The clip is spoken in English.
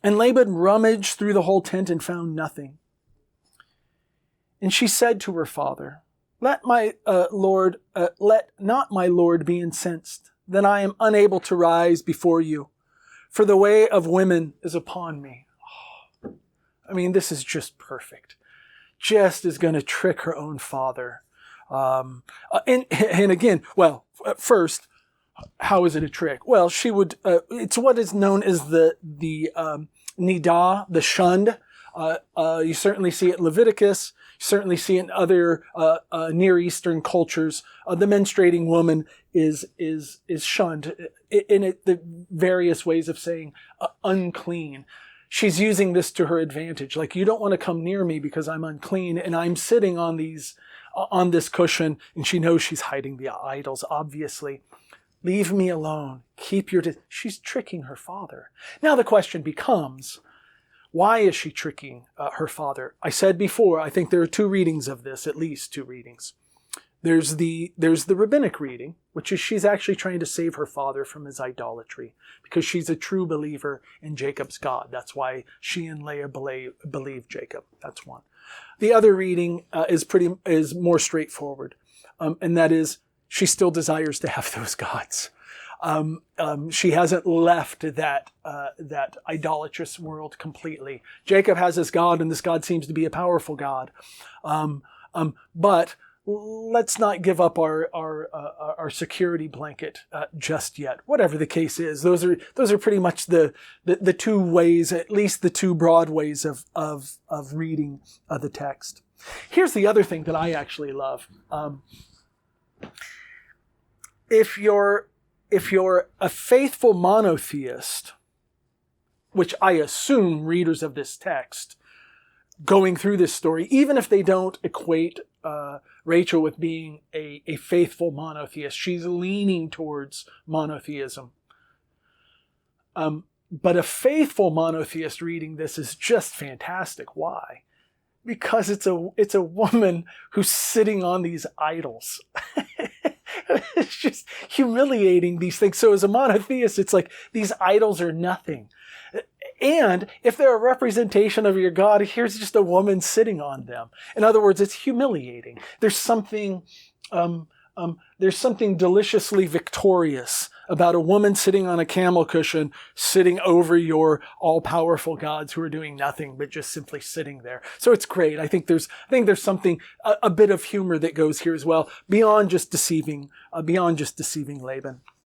And Laban rummaged through the whole tent and found nothing. And she said to her father, let not my lord be incensed, that I am unable to rise before you, for the way of women is upon me. Oh, I mean, this is just perfect. Just is going to trick her own father. And again, well, first, how is it a trick? Well, she would, it's what is known as the nidah, the shunned. You certainly see it in Leviticus. You certainly see it in other Near Eastern cultures. The menstruating woman is shunned in the various ways of saying unclean. She's using this to her advantage. Like, you don't want to come near me because I'm unclean and I'm sitting on this cushion, and she knows she's hiding the idols, obviously. Leave me alone. Keep your She's tricking her father. Now the question becomes, why is she tricking her father? I said before, I think there are two readings of this, at least two readings. There's the rabbinic reading, which is she's actually trying to save her father from his idolatry, because she's a true believer in Jacob's God. That's why she and Leah believe Jacob. That's one. The other reading is more straightforward, and that is she still desires to have those gods. She hasn't left that idolatrous world completely. Jacob has this God, and this God seems to be a powerful God. But let's not give up our security blanket just yet. Whatever the case is, those are pretty much the two ways, at least the two broad ways of reading the text. Here's the other thing that I actually love. If you're a faithful monotheist, which I assume readers of this text going through this story, even if they don't equate Rachel with being a faithful monotheist, she's leaning towards monotheism. But a faithful monotheist reading this is just fantastic. Why? Because it's a woman who's sitting on these idols. It's just humiliating, these things. So as a monotheist, it's like these idols are nothing. And if they're a representation of your God, here's just a woman sitting on them. In other words, it's humiliating. There's something deliciously victorious about a woman sitting on a camel cushion, sitting over your all-powerful gods who are doing nothing but just simply sitting there. So it's great. I think there's something, a bit of humor that goes here as well, beyond just deceiving Laban.